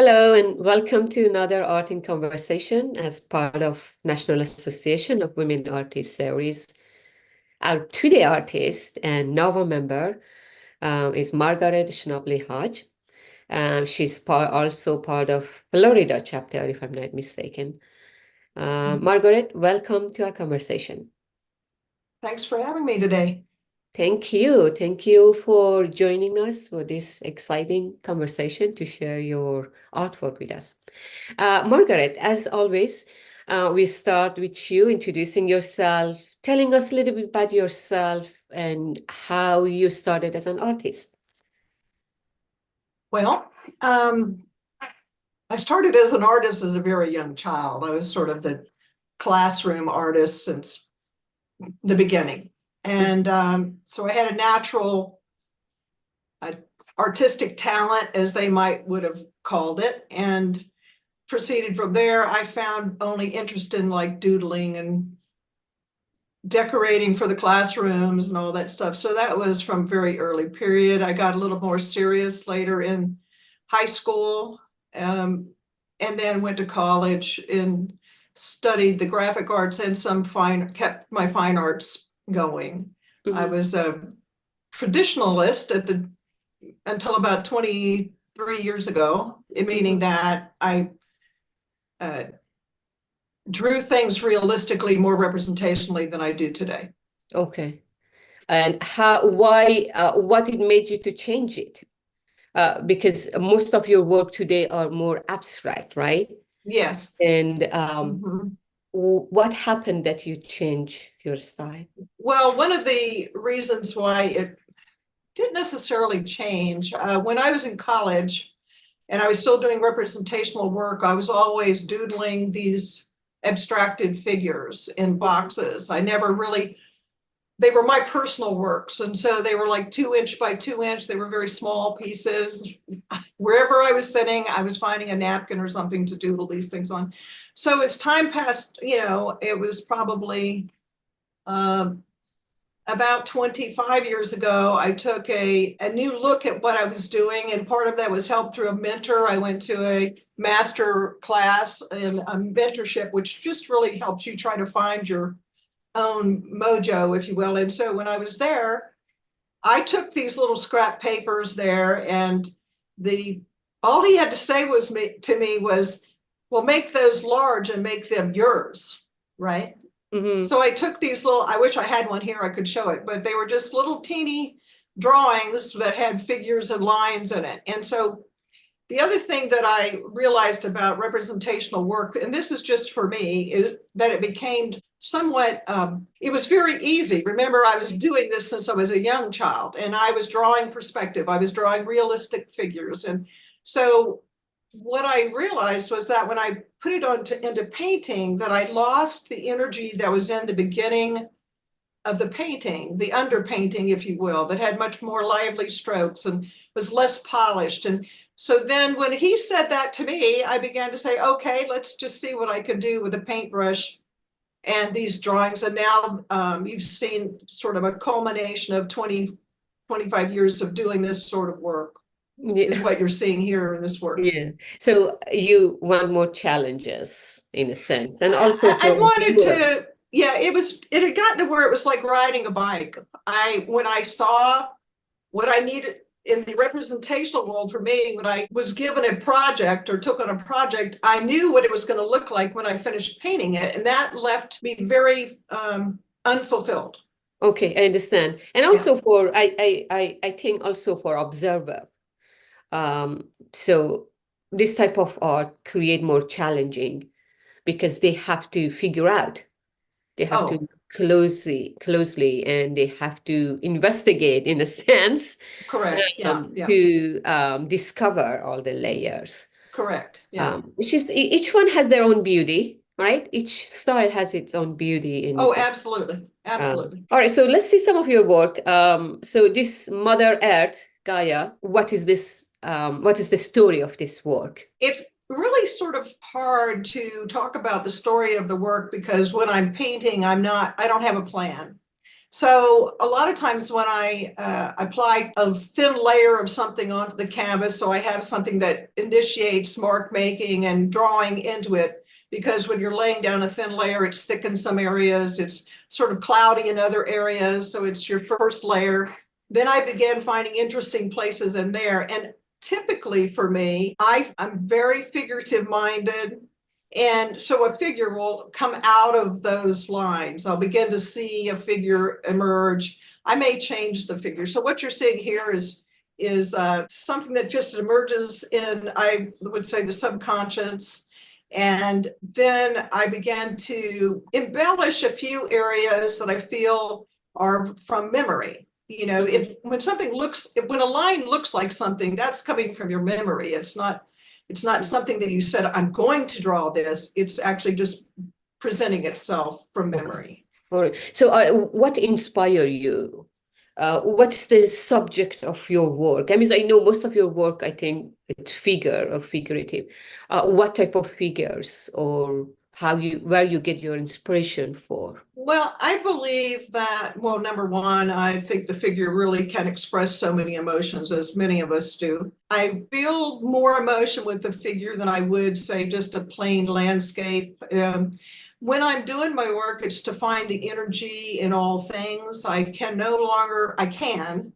Hello and welcome to another Art in Conversation as part of National Association of Women Artists series. Our today artist and novel member is Margaret Schnebly Hodge. She's also part of Florida chapter, if I'm not mistaken. Margaret, welcome to our conversation. Thanks for having me today. Thank you. Thank you for joining us for this exciting conversation to share your artwork with us. Margaret, as always, we start with you introducing yourself, telling us a little bit about yourself and how you started as an artist. Well, I started as an artist as a very young child. I was sort of the classroom artist since the beginning. And so I had a natural artistic talent, as they would have called it, and proceeded from there. I found only interest in like doodling and decorating for the classrooms and all that stuff. So that was from very early period. I got a little more serious later in high school, and then went to college and studied the graphic arts and kept my fine arts going. I was a traditionalist until about 23 years ago, meaning that I drew things realistically, more representationally than I do today. Okay. And what it made you to change it? Because most of your work today are more abstract, right? Yes. And what happened that you change your style? Well, one of the reasons why it didn't necessarily change, when I was in college and I was still doing representational work, I was always doodling these abstracted figures in boxes. I never really, they were my personal works. And so they were like 2" by 2". They were very small pieces. Wherever I was sitting, I was finding a napkin or something to doodle these things on. So as time passed, it was probably about 25 years ago, I took a new look at what I was doing. And part of that was helped through a mentor. I went to a master class in a mentorship, which just really helps you try to find your own mojo, if you will. And so when I was there, I took these little scrap papers there, and all he had to say to me was, well, make those large and make them yours, right? So I took these I wish I had one here, I could show it, but they were just little teeny drawings that had figures and lines in it. And so the other thing that I realized about representational work, and this is just for me, is that it became somewhat, it was very easy. Remember, I was doing this since I was a young child, and I was drawing perspective. I was drawing realistic figures. And so what I realized was that when I put it into painting, that I lost the energy that was in the beginning of the painting, the underpainting, if you will, that had much more lively strokes and was less polished. And so then when he said that to me, I began to say, okay, let's just see what I could do with a paintbrush and these drawings. And now you've seen sort of a culmination of 25 years of doing this sort of work. Is what you're seeing here in this work. Yeah. So you want more challenges in a sense. And also I wanted to, it had gotten to where it was like riding a bike. When I saw what I needed in the representational world, for me, when I was given a project or took on a project, I knew what it was going to look like when I finished painting it. And that left me very unfulfilled. Okay, I understand. And also I think also for observer. So this type of art create more challenging because they have to figure out, they have to closely, and they have to investigate in a sense. Correct. To discover all the layers. Correct. Yeah. Which is each one has their own beauty, right? Each style has its own beauty. Absolutely. Absolutely. All right, so let's see some of your work. So this Mother Earth, Gaia, what is this? What is the story of this work? It's really sort of hard to talk about the story of the work because when I'm painting, I don't have a plan. So a lot of times when I apply a thin layer of something onto the canvas, so I have something that initiates mark making and drawing into it, because when you're laying down a thin layer, it's thick in some areas, it's sort of cloudy in other areas, so it's your first layer. Then I began finding interesting places in there. And typically for me, I'm very figurative minded. And so a figure will come out of those lines. I'll begin to see a figure emerge. I may change the figure. So what you're seeing here is something that just emerges in, I would say, the subconscious. And then I began to embellish a few areas that I feel are from memory. You know, when a line looks like something, that's coming from your memory. It's not something that you said, I'm going to draw this. It's actually just presenting itself from memory. All right. So what inspired you? What's the subject of your work? I mean, I know most of your work, I think it's figure or figurative. What type of figures or where you get your inspiration for? Well, I believe that, well, number one, I think the figure really can express so many emotions, as many of us do. I feel more emotion with the figure than I would, say, just a plain landscape. When I'm doing my work, it's to find the energy in all things. I can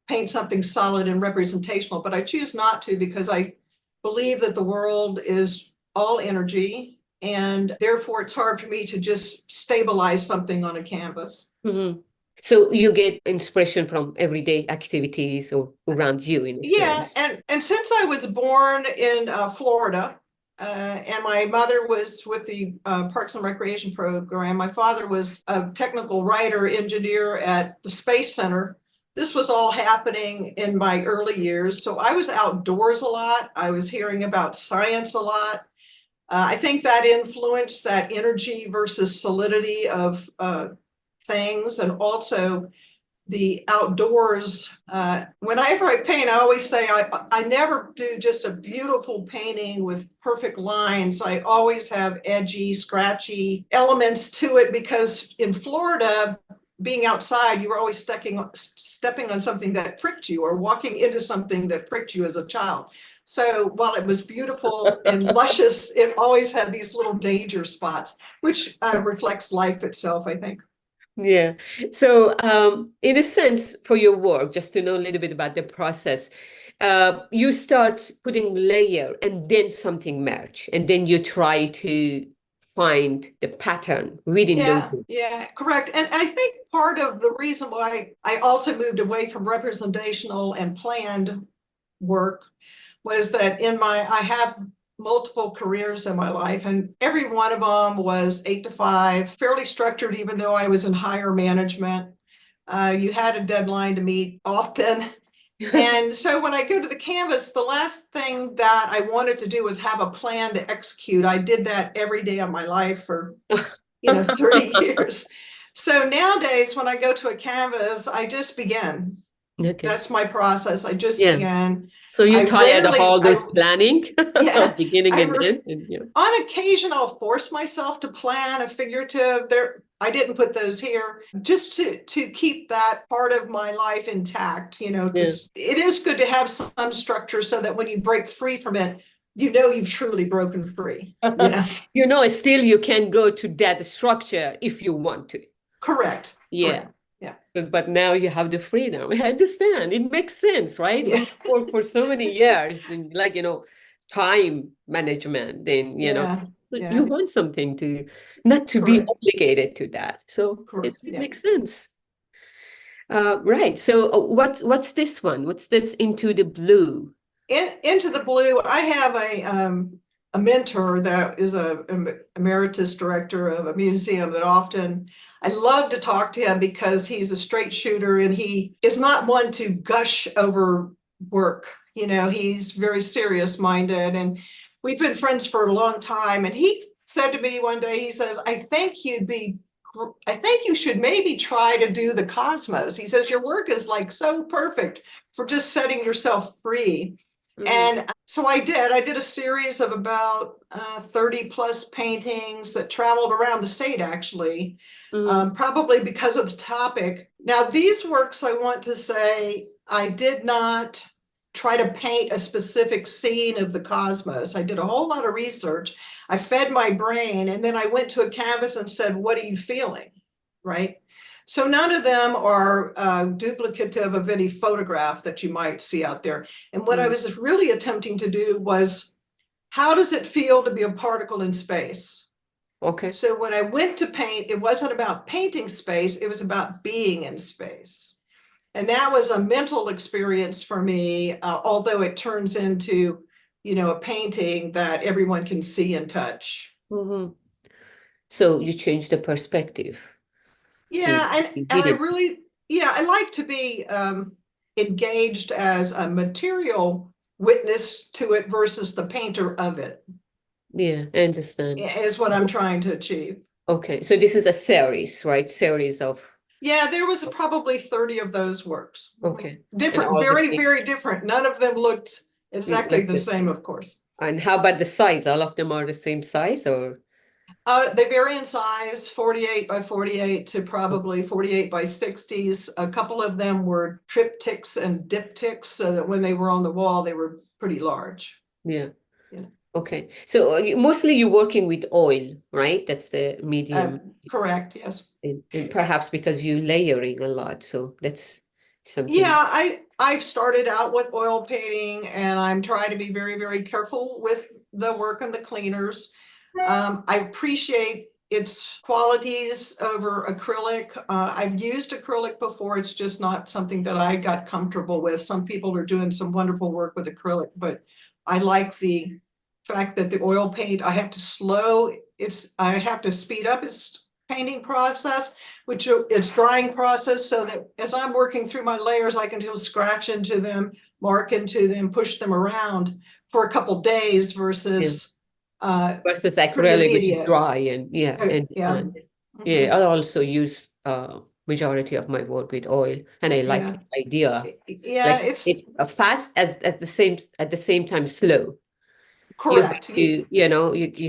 paint something solid and representational, but I choose not to, because I believe that the world is all energy, and therefore it's hard for me to just stabilize something on a canvas. Mm-hmm. So you get inspiration from everyday activities or around you, in a sense. And since I was born in Florida, and my mother was with the Parks and Recreation program, my father was a technical writer engineer at the Space Center. This was all happening in my early years, so I was outdoors a lot. I was hearing about science a lot. I think that influenced that energy versus solidity of things, and also the outdoors. Whenever I paint, I always say I never do just a beautiful painting with perfect lines. I always have edgy, scratchy elements to it, because in Florida, being outside, you were always stepping on something that pricked you, or walking into something that pricked you as a child. So while it was beautiful and luscious, it always had these little danger spots, which reflects life itself, I think. Yeah. So, in a sense, for your work, just to know a little bit about the process, you start putting layer and then something merge, and then you try to find the pattern within those. Yeah, correct. And I think part of the reason why I also moved away from representational and planned work was that I have multiple careers in my life, and every one of them was 8 to 5, fairly structured, even though I was in higher management. You had a deadline to meet often. And so when I go to the canvas, the last thing that I wanted to do was have a plan to execute. I did that every day of my life for 30 years. So nowadays, when I go to a canvas, I just begin. Okay. That's my process. I just Yeah. began. So you're tired of all those planning, Yeah, beginning and end, and yeah. On occasion, I'll force myself to plan a figurative. I didn't put those here, just to keep that part of my life intact. It is good to have some structure, so that when you break free from it, you've truly broken free. Still you can go to that structure if you want to. Correct. Yeah. Correct. Yeah. But now you have the freedom. I understand. It makes sense, right? Yeah. For so many years, and time management, and you want something not to be obligated to that. So it makes sense. Right. So what's this one? What's this Into the Blue? Into the Blue, I have a mentor that is a emeritus director of a museum that often I love to talk to him, because he's a straight shooter and he is not one to gush over work. He's very serious minded, and we've been friends for a long time. And he said to me one day, he says, I think you should maybe try to do the cosmos. He says, your work is like so perfect for just setting yourself free. And so I did a series of about 30 plus paintings that traveled around the state, actually, probably because of the topic. Now, these works, I want to say, I did not try to paint a specific scene of the cosmos. I did a whole lot of research. I fed my brain, and then I went to a canvas and said, what are you feeling? Right? So none of them are duplicative of any photograph that you might see out there. And what I was really attempting to do was, how does it feel to be a particle in space? Okay. So when I went to paint, it wasn't about painting space, it was about being in space. And that was a mental experience for me, although it turns into, a painting that everyone can see and touch. So you change the perspective. Yeah, and I really, I like to be engaged as a material witness to it versus the painter of it. Yeah, I understand. Is what I'm trying to achieve. Okay, so this is a series, right? Series of. Yeah, there was probably 30 of those works. Okay. Different, very, very different. None of them looked exactly the same, of course. And how about the size? All of them are the same size, or? They vary in size, 48 by 48 to probably 48 by 60s. A couple of them were triptychs and diptychs, so that when they were on the wall, they were pretty large. Yeah. Okay. So mostly you're working with oil, right? That's the medium. Correct, yes. And perhaps because you're layering a lot, so that's something. Yeah, I've started out with oil painting, and I'm trying to be very, very careful with the work and the cleaners. I appreciate its qualities over acrylic. I've used acrylic before. It's just not something that I got comfortable with. Some people are doing some wonderful work with acrylic, but I like the fact that the oil paint, I have to speed up its painting process, which it's drying process, so that as I'm working through my layers, I can just scratch into them, mark into them, push them around for a couple days versus acrylic, which is dry and I also use majority of my work with oil, and I like this idea. Yeah, like it's fast at the same time slow. Correct. You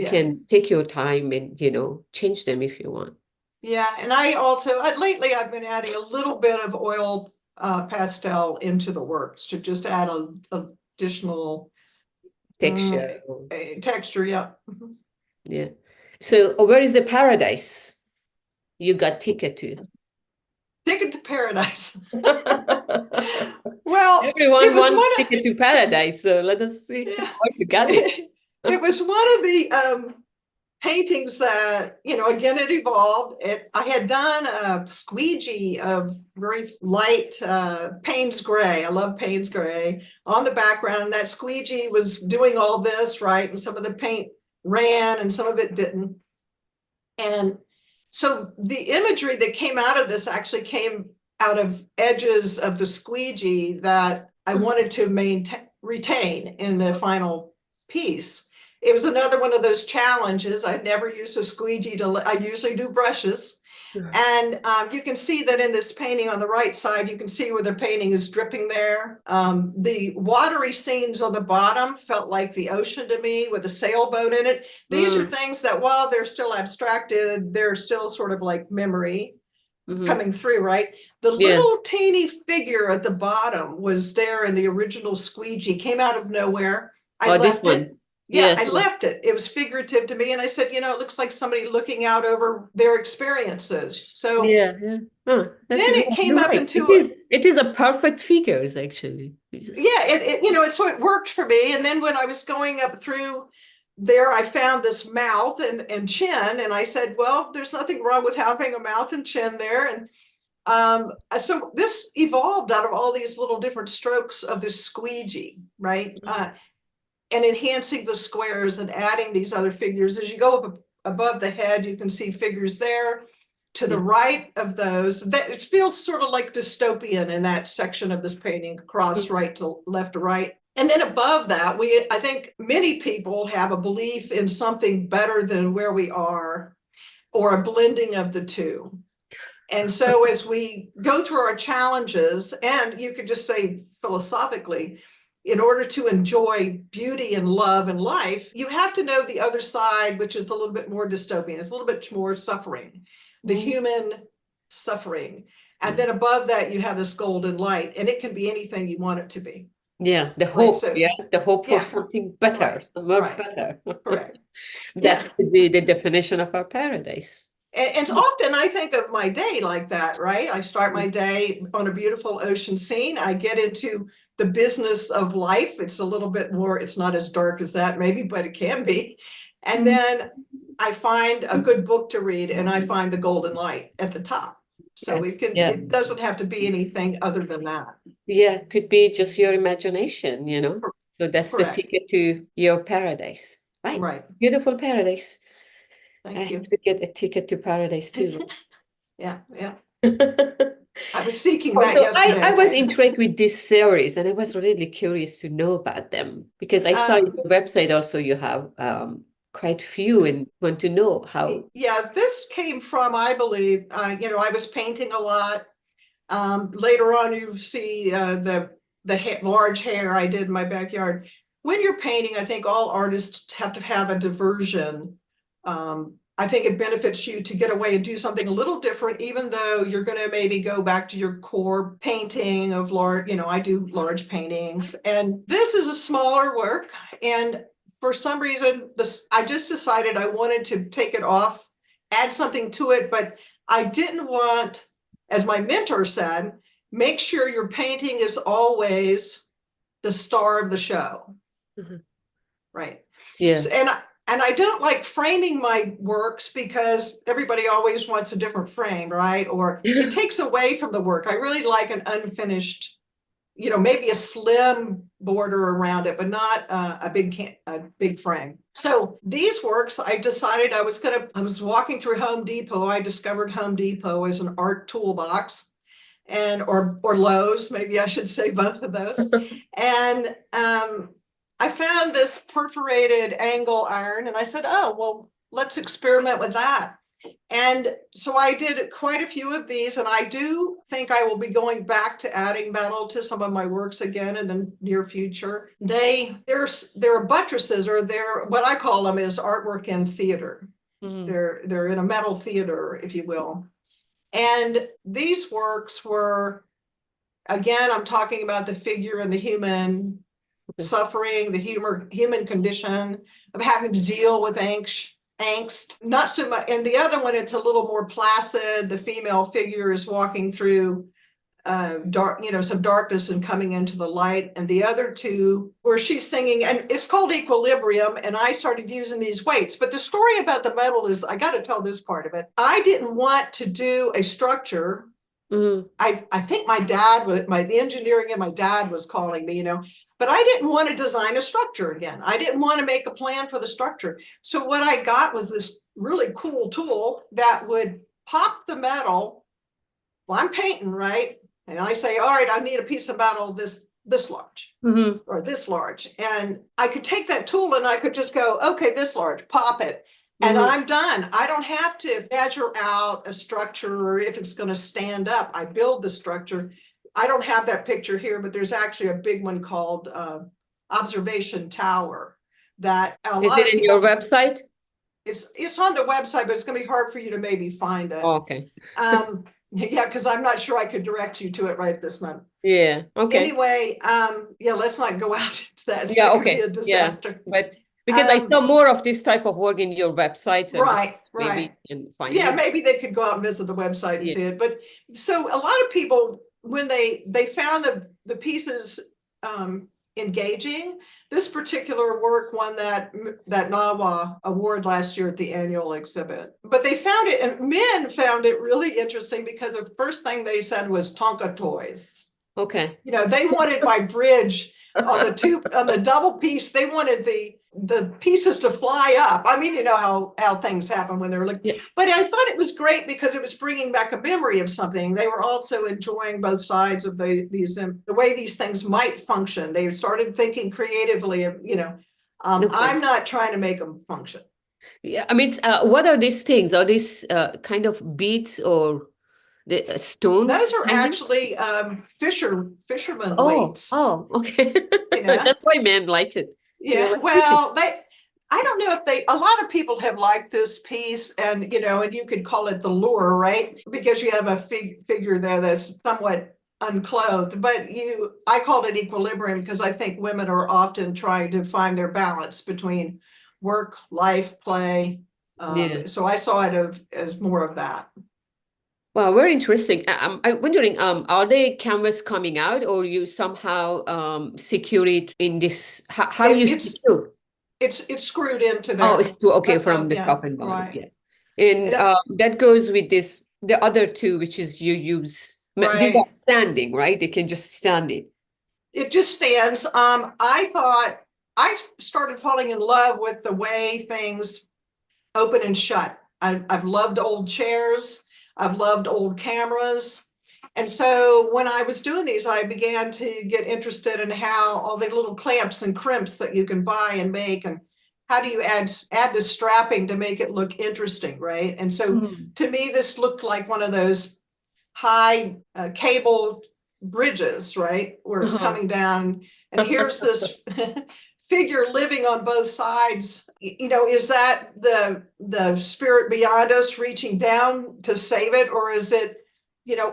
can take your time and change them if you want. Yeah, and I also lately I've been adding a little bit of oil pastel into the works to just add an additional texture. Texture, yeah. Yeah. So where is the paradise you got ticket to? Ticket to paradise. Well, everyone wants ticket to paradise, so let us see how you got it. It was one of the paintings that, again, it evolved. I had done a squeegee of very light Payne's gray. I love Payne's gray on the background. That squeegee was doing all this, right? And some of the paint ran and some of it didn't. And so the imagery that came out of this actually came out of edges of the squeegee that I wanted to retain in the final piece. It was another one of those challenges. I'd never used a squeegee I usually do brushes. And you can see that in this painting on the right side, you can see where the painting is dripping there. The watery scenes on the bottom felt like the ocean to me with a sailboat in it. These are things that, while they're still abstracted, they're still sort of like memory coming through, right? The little teeny figure at the bottom was there in the original squeegee, came out of nowhere. I left it. Yeah, I left it. It was figurative to me. And I said, it looks like somebody looking out over their experiences. So then it came up into it is a perfect figures, actually. So it worked for me. And then when I was going up through there, I found this mouth and chin. And I said, well, there's nothing wrong with having a mouth and chin there. And so this evolved out of all these little different strokes of this squeegee, right? And enhancing the squares and adding these other figures. As you go up above the head, you can see figures there. To the right of those, it feels sort of like dystopian in that section of this painting, across right to left to right. And then above that, I think many people have a belief in something better than where we are, or a blending of the two. And so as we go through our challenges, and you could just say philosophically, in order to enjoy beauty and love and life, you have to know the other side, which is a little bit more dystopian. It's a little bit more suffering, the human suffering. And then above that, you have this golden light, and it can be anything you want it to be. Yeah, the hope, the hope for something better, better. Correct. That could be the definition of our paradise. And often I think of my day like that, right? I start my day on a beautiful ocean scene. I get into the business of life. It's a little bit more, it's not as dark as that maybe, but it can be. And then I find a good book to read, and I find the golden light at the top. So it doesn't have to be anything other than that. Yeah, it could be just your imagination, you know. So that's the ticket to your paradise. Right. Beautiful paradise. Thank you. Have to get a ticket to paradise too. Yeah. I was seeking that yesterday. I was intrigued with this series, and I was really curious to know about them, because I saw your website also you have quite few, and want to know how. Yeah, this came from, I believe, I was painting a lot. Later on, you see the large hair I did in my backyard. When you're painting, I think all artists have to have a diversion. I think it benefits you to get away and do something a little different, even though you're going to maybe go back to your core painting of large, I do large paintings. And this is a smaller work. And for some reason, I just decided I wanted to take it off, add something to it, but I didn't want, as my mentor said, make sure your painting is always the star of the show. Right. Yeah. And I don't like framing my works, because everybody always wants a different frame, right? Or it takes away from the work. I really like an unfinished, maybe a slim border around it, but not a big frame. So these works, I decided I was walking through Home Depot. I discovered Home Depot as an art toolbox, or Lowe's, maybe I should say both of those. And I found this perforated angle iron, and I said, oh, well, let's experiment with that. And so I did quite a few of these, and I do think I will be going back to adding metal to some of my works again in the near future. They're buttresses, or what I call them is artwork in theater. They're in a metal theater, if you will. And these works were, again, I'm talking about the figure and the human suffering, the human condition of having to deal with angst, not so much. And the other one, it's a little more placid. The female figure is walking through some darkness and coming into the light. And the other two, where she's singing, and it's called Equilibrium. And I started using these weights. But the story about the metal is, I got to tell this part of it. I didn't want to do a structure. I think the engineering in my dad was calling me, but I didn't want to design a structure again. I didn't want to make a plan for the structure. So what I got was this really cool tool that would pop the metal. Well, I'm painting, right? And I say, all right, I need a piece of metal this large, or this large. And I could take that tool and I could just go, okay, this large, pop it. And I'm done. I don't have to measure out a structure, or if it's going to stand up. I build the structure. I don't have that picture here, but there's actually a big one called Observation Tower. That is it in your website? It's on the website, but it's going to be hard for you to maybe find it. Oh, okay. Yeah, because I'm not sure I could direct you to it right this moment. Yeah. Okay. Anyway, let's not go out into that. Yeah. That Okay. could be a disaster. Yeah. But because I saw more of this type of work in your website. So right. Maybe you can find it. Maybe they could go out and visit the website and see it. But so a lot of people, when they found the pieces engaging, this particular work won that NAWA award last year at the annual exhibit. But they found it, and men found it really interesting, because the first thing they said was Tonka toys. Okay. They wanted my bridge on the double piece. They wanted the pieces to fly up. I mean, how things happen when they're looking. Yeah. But I thought it was great because it was bringing back a memory of something. They were also enjoying both sides of the way these things might function. They started thinking creatively of, okay. I'm not trying to make them function. Yeah, I mean, what are these things? Are these kind of beads or The Those stones are hanging? actually fisherman Oh, weights, oh, okay. you know. That's why men like it. Yeah, Like fishing. well, I don't know if a lot of people have liked this piece, and and you could call it the lure, right? Because you have a figure there that's somewhat unclothed, but I called it equilibrium because I think women are often trying to find their balance between work, life, play. Yeah. So I saw it as more of that. Wow, very interesting. I'm wondering, are they canvas coming out or you somehow secure it in this? How It, you it's secure? it's screwed into Oh, there. it's two, okay, But from the yeah, top and bottom. right. Yeah. And It, that goes with this, the other two, which is you use, they're right. not standing, right? They can just stand it. It just stands. I thought I started falling in love with the way things open and shut. I've loved old chairs. I've loved old cameras. And so when I was doing these, I began to get interested in how all the little clamps and crimps that you can buy and make, and how do you add the strapping to make it look interesting, right? And so Mm. to me, this looked like one of those high cable bridges, right? Where it's Uh-huh. coming down, and here's this figure living on both sides. Is that the spirit beyond us reaching down to save it, or is it,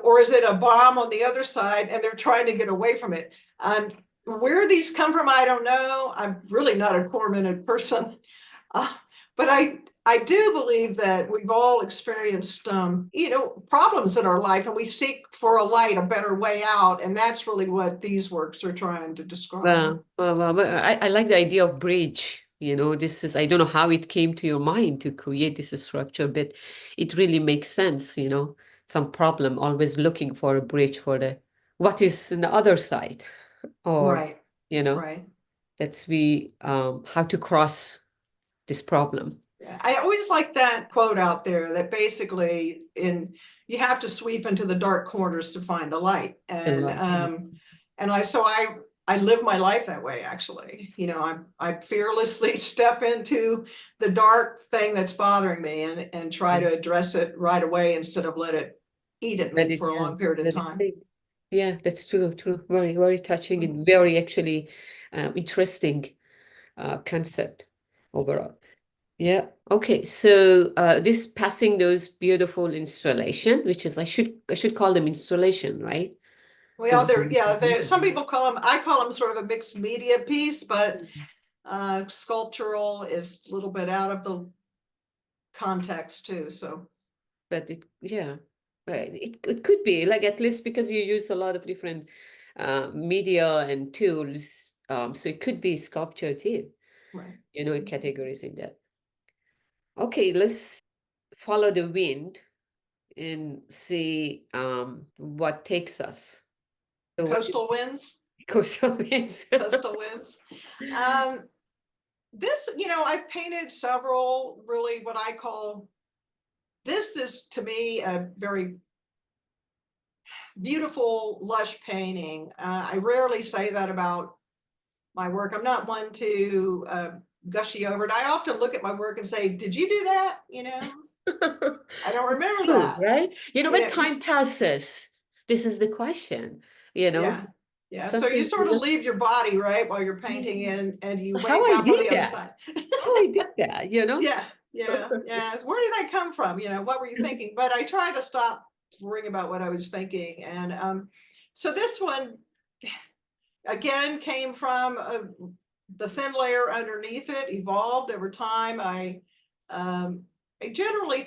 or is it a bomb on the other side and they're trying to get away from it? Where these come from, I don't know. I'm really not a tormented person. Uh, but I do believe that we've all experienced, problems in our life, and we seek for a light, a better way out, and that's really what these works are trying to describe. But I like the idea of bridge. This is, I don't know how it came to your mind to create this structure, but it really makes sense, some problem, always looking for a bridge for what is on the other side, or, Right, you know, right. that's how to cross this problem. Yeah. I always like that quote out there that basically you have to sweep into the dark corners to find the light. The And light. I live my life that way, actually. I fearlessly step into the dark thing that's bothering me and try to address it right away instead of let it eat at me for a Yeah, long period of let it time. see. Yeah, that's true, true. Very, very touching and very actually interesting concept overall. Yeah. Okay. So this passing those beautiful installation, which is I should call them installation, right? The Well, some people call them, I call them sort of a mixed media piece, but sculptural is a little bit out of the context too. So but yeah, right. It could be like, at least because you use a lot of different media and tools, so it could be sculpture too. right. Categories in that. Okay, let's follow the wind and see what takes us. So what Coastal winds, coastal winds? coastal winds. Um, I've painted several, really what I call, this is to me a very beautiful, lush painting. I rarely say that about my work. I'm not one to gushy over it. I often look at my work and say, did you do that? I don't remember True, that. right? You When know, time passes, this is the question, you know, yeah. Yeah. So you something, sort of leave your body, right, while you're painting, yeah. and you How wake I up on did the other that, side. how I did that. Yeah. Yeah. Yeah. Where did I come from? What were you thinking? But I try to stop worrying about what I was thinking. And so this one, again, came from the thin layer underneath it, evolved over time. I generally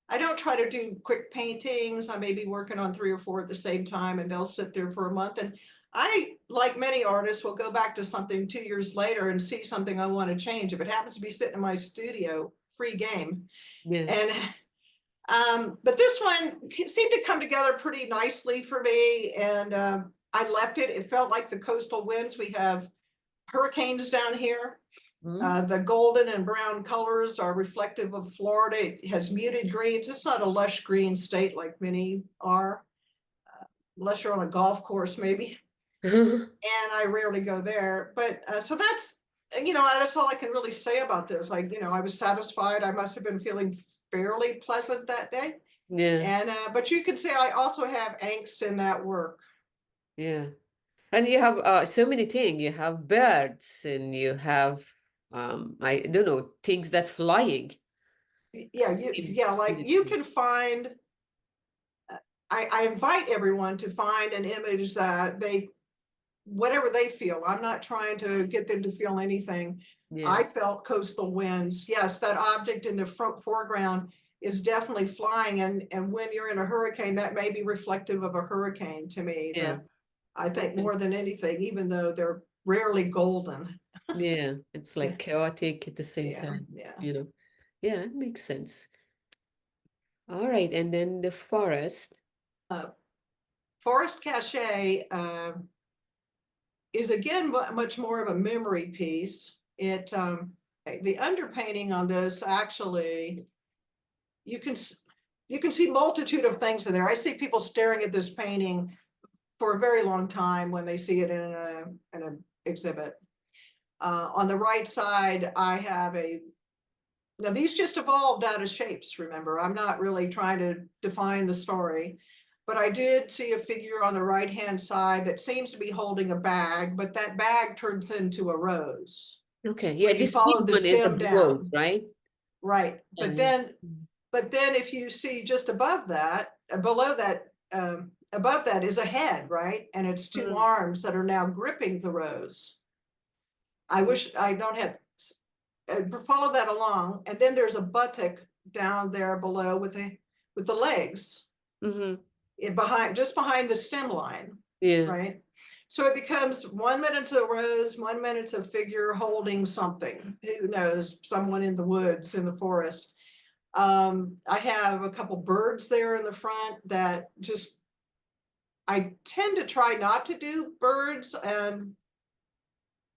I don't try to do quick paintings. I may be working on 3 or 4 at the same time, and they'll sit there for a month. And I, like many artists, will go back to something 2 years later and see something I want to change. If it happens to be sitting in my studio, free game. Yeah. And but this one seemed to come together pretty nicely for me. And I left it. It felt like the coastal winds. We have hurricanes down here. Mhm. The golden and brown colors are reflective of Florida. It has muted greens. It's not a lush green state like many are, unless you're on a golf course, maybe. And I rarely go there. But so that's all I can really say about this. I was satisfied. I must have been feeling fairly pleasant that day. Yeah. And but you could say I also have angst in that work. Yeah. And you have so many things. You have birds and you have I don't know, things that flying. Yeah, Seems like really you cool. can find. I invite everyone to find an image that they, whatever they feel. I'm not trying to get them to feel anything. Yeah. I felt coastal winds. Yes, that object in the front foreground is definitely flying, and when you're in a hurricane, that may be reflective of a hurricane to me. Yeah. I think Okay. more than anything, even though they're rarely golden. Yeah. It's like chaotic at the same Yeah, time, yeah. you know. Yeah, it makes sense. All right. And then the forest. Uh, Forest Cache is again much more of a memory piece. The underpainting on this actually, you can you can see multitude of things in there. I see people staring at this painting for a very long time when they see it in an exhibit. On the right side, I have now these just evolved out of shapes, remember. I'm not really trying to define the story, but I did see a figure on the right-hand side that seems to be holding a bag, but that bag turns into a rose Okay. Yeah, when you this big follow the one is a stem rose, down. right? Right. Yeah. But then if you see just above that, below that, above that is a head, right? And it's two Mhm. arms that are now gripping the rose. I wish I don't have, follow that along. And then there's a buttock down there below with the legs Mm-hmm. behind, just behind the stem line, Yeah. right? So it becomes 1 minute it's a rose, 1 minute it's a figure holding something. Who knows? Someone in the woods, in the forest. I have a couple birds there in the front that just, I tend to try not to do birds and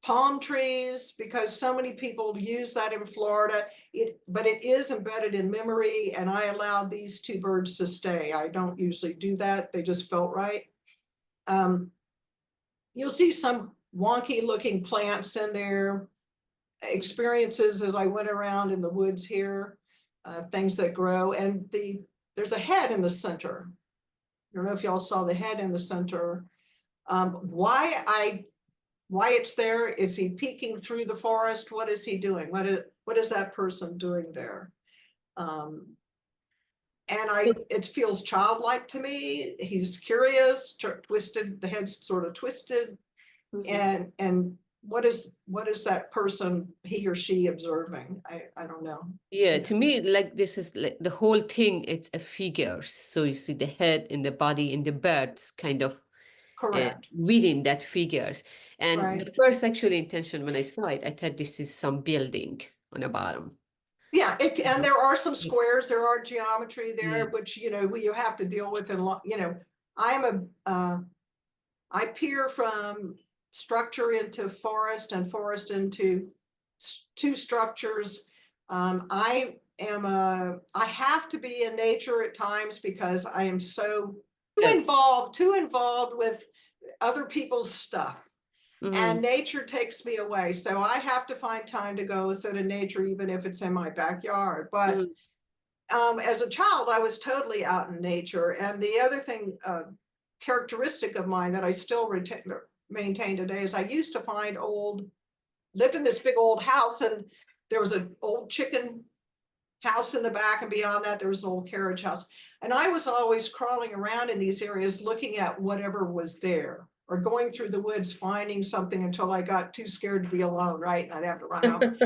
palm trees because so many people use that in Florida. But it is embedded in memory, and I allowed these two birds to stay. I don't usually do that. They just felt right. Um, you'll see some wonky looking plants in there, experiences as I went around in the woods here, things that grow. And there's a head in the center. I don't know if y'all saw the head in the center. Why it's there? Is he peeking through the forest? What is he doing? What is that person doing there? Um, and it feels childlike to me. He's curious, twisted. The head's sort of twisted, Mhm. and what is that person, he or she, observing? I don't know. Yeah, You know. to me, like this is like the whole thing, it's a figure. So you see the head and the body and the birds kind of Correct. within that figures. And Right. the first actual intention when I saw it, I thought this is some building on the bottom. Yeah, and there are some Yeah. squares, there are geometry Yeah. there, which you have to deal with. And I'm I peer from structure into forest and forest into two structures. I have to be in nature at times because I am so Yeah. too involved with other people's stuff. And Mhm. nature takes me away. So I have to find time to go sit in nature, even if it's in my backyard. But Mhm. as a child, I was totally out in nature. And the other thing, characteristic of mine that I still maintain today is I used to find lived in this big old house, and there was an old chicken house in the back, and beyond that, there was an old carriage house. And I was always crawling around in these areas looking at whatever was there, or going through the woods finding something until I got too scared to be alone, right? And I'd have to run home.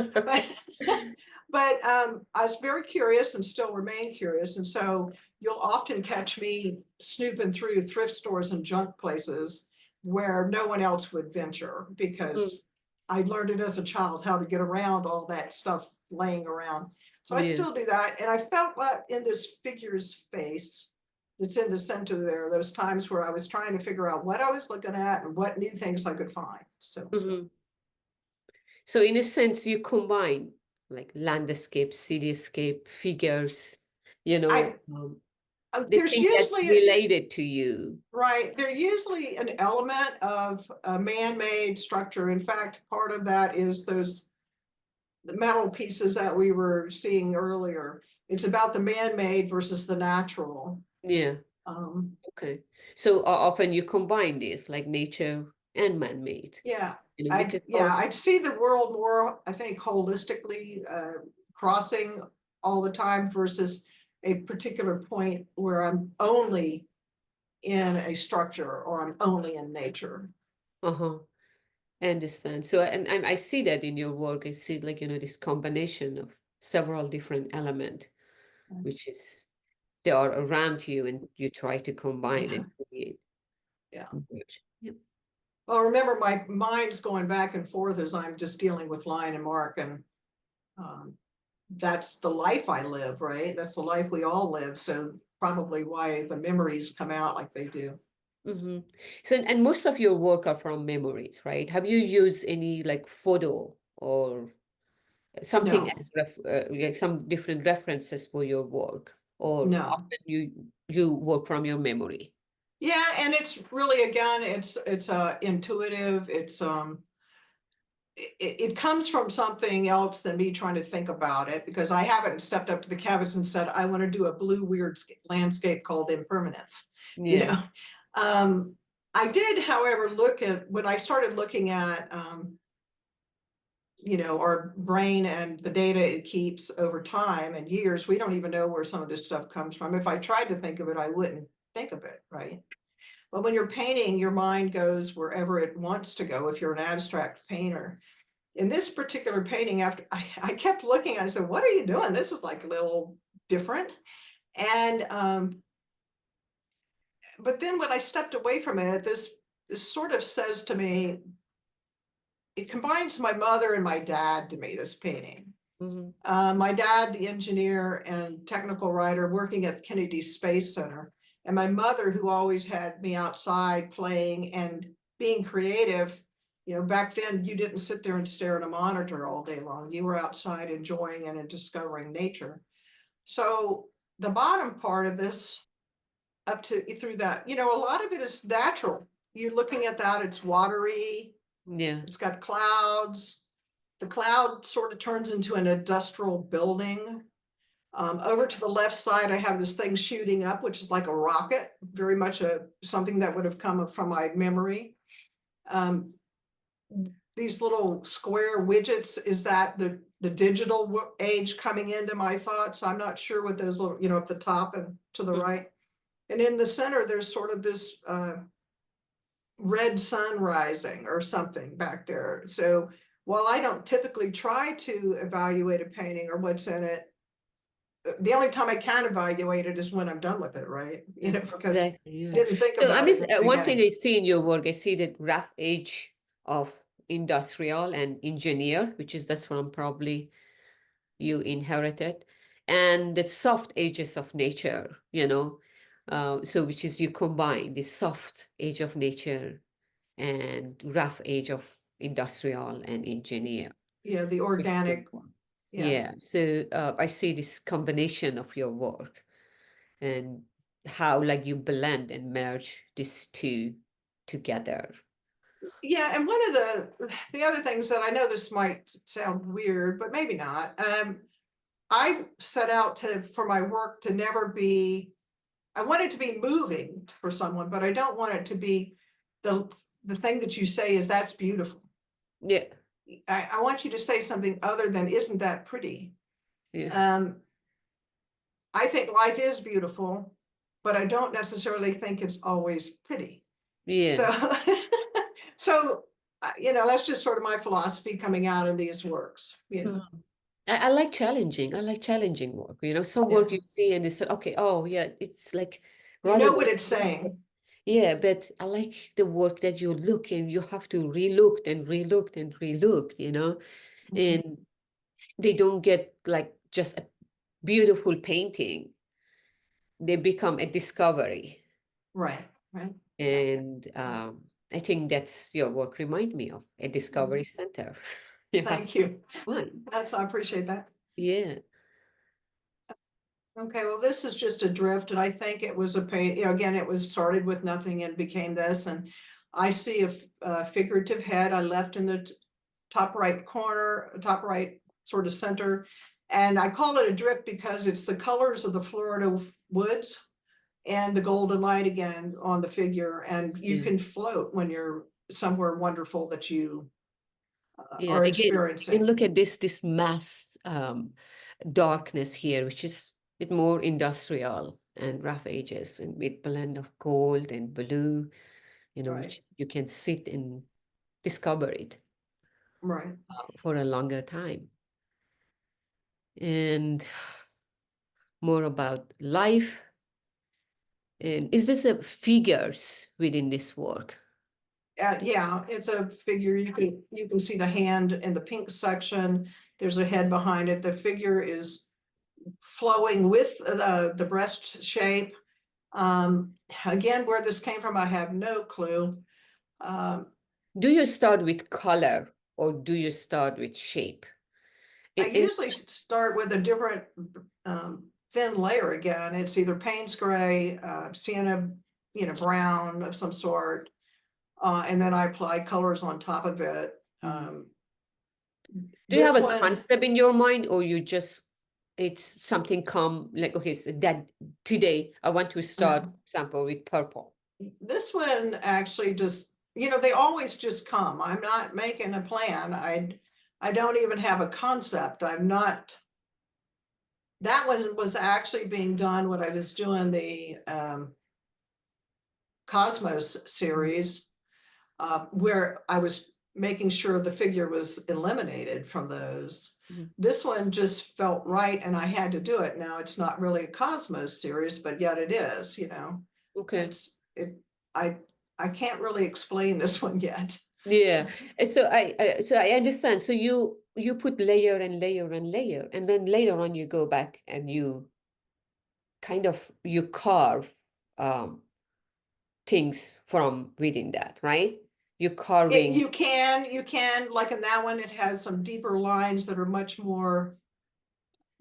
But I was very curious and still remain curious. And so you'll often catch me snooping through thrift stores and junk places where no one else would venture, Mm. because I learned it as a child how to get around all that stuff laying around. So I Yeah. still do that. And I felt that in this figure's face that's in the center there, those times where I was trying to figure out what I was looking at and what new things I could find. So Mhm. So in a sense, you combine like landscape, cityscape, figures, I the there's thing that usually related to you. right, there's usually an element of a man-made structure. In fact, part of that is those the metal pieces that we were seeing earlier. It's about the man-made versus the natural. Yeah. Okay. So often you combine this, like nature and man-made. Yeah, You know, because I'd see the world more, I think, holistically, crossing all the time versus a particular point where I'm only in a structure or I'm only in nature. uh-huh. I understand. So, and I see that in your work. I see like, this combination of several different elements, which is they are around you and you try to combine Yeah, and create. yeah. Yep. Well, remember, my mind's going back and forth as I'm just dealing with line and mark, and that's the life I live, right? That's the life we all live. So probably why the memories come out like they do. Mm-hmm. So, and most of your work are from memories, right? Have you used any like photo or something No, as like some different references for your work, or no. often you work from your memory? Yeah, and it's really, again, it's intuitive. It comes from something else than me trying to think about it, because I haven't stepped up to the canvas and said, I want to do a blue weird landscape called impermanence, you Yeah. know. I did, however, look at when I started looking at our brain and the data it keeps over time and years. We don't even know where some of this stuff comes from. If I tried to think of it, I wouldn't think of it, right? But when you're painting, your mind goes wherever it wants to go if you're an abstract painter. In this particular painting, after I kept looking, I said, what are you doing? This is like a little different. And but then when I stepped away from it, this sort of says to me, it combines my mother and my dad to me, this painting. Mm-hmm. My dad, the engineer and technical writer working at Kennedy Space Center, and my mother, who always had me outside playing and being creative. Back then you didn't sit there and stare at a monitor all day long. You were outside enjoying and discovering nature. So the bottom part of this, up to through that, a lot of it is natural. You're looking at that, it's watery, Yeah. it's got clouds. The cloud sort of turns into an industrial building. Over to the left side, I have this thing shooting up, which is like a rocket, very much something that would have come from my memory. These little square widgets, is that the digital age coming into my thoughts? I'm not sure what those little, at the top and to the right. And in the center, there's sort of this red sun rising or something back there. So while I don't typically try to evaluate a painting or what's in it, the only time I can evaluate it is when I'm done with it, right? Because Exactly. I Yeah. didn't think So I about mean, it in the one thing beginning. I see in your work, I see the rough edge of industrial and engineer, which is that's from probably you inherited, and the soft edges of nature, so which is you combine the soft edge of nature and rough edge of industrial and engineer. Yeah, the organic. Yeah. Yeah, so I see this combination of your work and how like you blend and merge these two together. Yeah, and one of the other things that I know, this might sound weird, but maybe not. I set out for my work to never be, I want it to be moving for someone, but I don't want it to be the thing that you say is that's beautiful. Yeah, I want you to say something other than isn't that pretty? yeah, I think life is beautiful, but I don't necessarily think it's always pretty. So, yeah. so that's just sort of my philosophy coming out of these works. Hmm. I like challenging. I like challenging work. Some Yeah, work you see and it's okay, oh yeah, it's like you rather know than what it's saying. yeah, but I like the work that you look and you have to relook and relook and relook, Mhm. and they don't get like just a beautiful painting. They become a discovery. Right, right. Yeah. And I think that's your work remind me of a discovery center. You have Thank you. fun. I appreciate that. Yeah. Okay, well, this is just a drift, and I think it was a paint. Again, it was started with nothing and became this. And I see a figurative head I left in the top right corner, top right sort of center. And I call it a drift because it's the colors of the Florida woods and the golden light again on the figure. And you can float when you're somewhere wonderful that you are experiencing. look at this mass darkness here, which is a bit more industrial and rough edges and with blend of gold and blue, which you can sit and discover it for a longer time. And more about life. And is this a figures within this work? Yeah, it's a figure. You can see the hand in the pink section. There's a head behind it. The figure is flowing with the breast shape. Again, where this came from, I have no clue. Do you start with color or do you start with shape? I usually start with a different thin layer again. It's either Payne's gray, sienna, brown of some sort, and then I apply colors on top of it. Do you have a concept in your mind, or it's something come like, okay, so that today I want to start, for example, with purple? This one actually just, they always just come. I'm not making a plan. I don't even have a concept. That was actually being done when I was doing the Cosmos series, where I was making sure the figure was eliminated from those. This one just felt right and I had to do it. Now it's not really a Cosmos series, but yet it is, Okay. I can't really explain this one yet. Yeah. And so I understand. So you put layer and layer and layer, and then later on you go back and you carve things from within that, right? You're carving. You can, like in that one, it has some deeper lines that are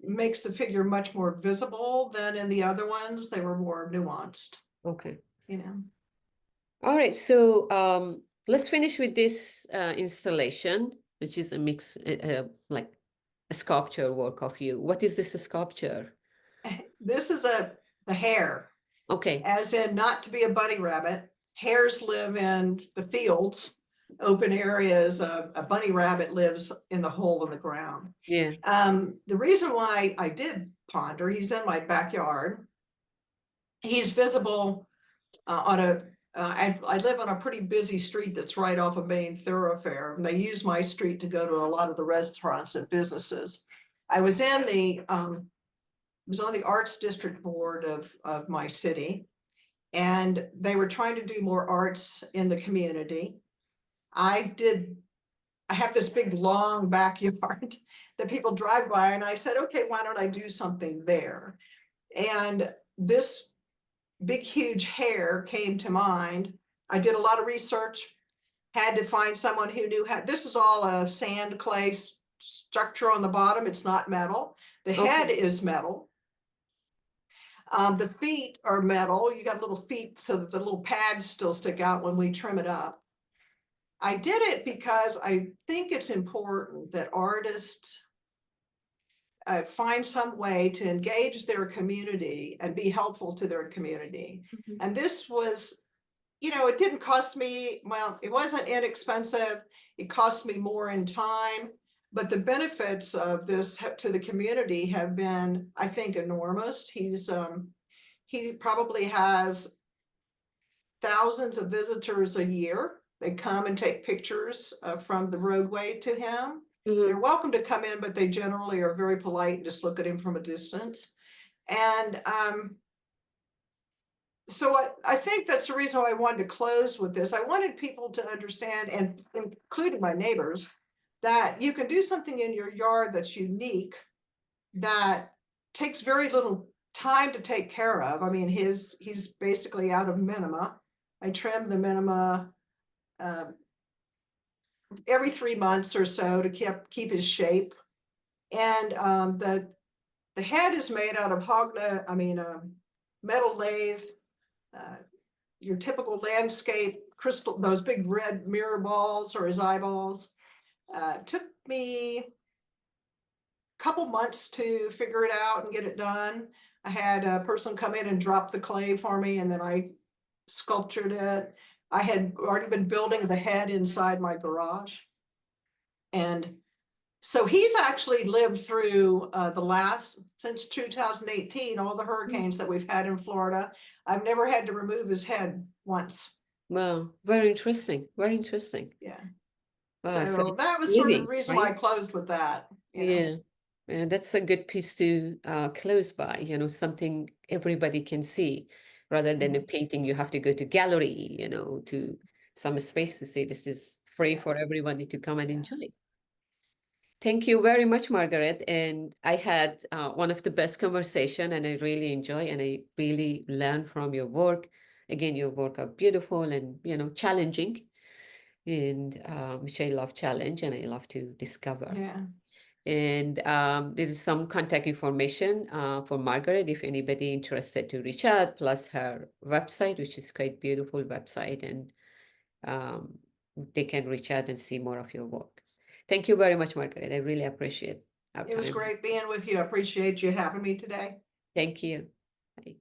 makes the figure much more visible than in the other ones. They were more nuanced. Okay. All right. So let's finish with this installation, which is a mix, like a sculpture work of you. What is this sculpture? This is the hare. Okay. As in not to be a bunny rabbit. Hares live in the fields, open areas. A bunny rabbit lives in the hole in the ground. Yeah. The reason why I did ponder, he's in my backyard. He's visible I live on a pretty busy street that's right off a main thoroughfare, and they use my street to go to a lot of the restaurants and businesses. I was on the arts district board of my city, and they were trying to do more arts in the community. I have this big long backyard that people drive by, and I said, okay, why don't I do something there? And this big, huge hare came to mind. I did a lot of research, had to find someone who knew how. This is all a sand clay structure on the bottom. It's not metal. The head is metal. The feet are metal. You got little feet so that the little pads still stick out when we trim it up. I did it because I think it's important that artists find some way to engage their community and be helpful to their community. And this was, it didn't cost me, well, it wasn't inexpensive. It cost me more in time, but the benefits of this to the community have been, I think, enormous. He probably has thousands of visitors a year. They come and take pictures from the roadway to him. They're welcome to come in, but they generally are very polite and just look at him from a distance. And so I think that's the reason why I wanted to close with this. I wanted people to understand, and including my neighbors, that you can do something in your yard that's unique, that takes very little time to take care of. I mean, he's basically out of minima. I trim the minima every 3 months or so to keep his shape. And the head is made out of metal lathe, your typical landscape crystal, those big red mirror balls or his eyeballs. Took me couple months to figure it out and get it done. I had a person come in and drop the clay for me, and then I sculptured it. I had already been building the head inside my garage. And so he's actually lived through since 2018, all the hurricanes that we've had in Florida. I've never had to remove his head once. Wow, very interesting. Very interesting. Yeah. Wow, so So that it's was sort of the living, reason why right? I closed with that, Yeah. And that's a good piece to close by, something everybody can see rather than a Mhm. painting you have to go to gallery, to some space to say this is free Yeah, for everybody to come and yeah. enjoy. Thank you very much, Margaret. And I had one of the best conversation and I really enjoy and I really learn from your work. Again, your work are beautiful and, challenging and which I love challenge and I love to discover. Yeah. And there is some contact information for Margaret if anybody interested to reach out, plus her website, which is quite beautiful website, and um, they can reach out and see more of your work. Thank you very much, Margaret. I really appreciate our It was time. great being with you. I appreciate you having me today. Thank you. Bye.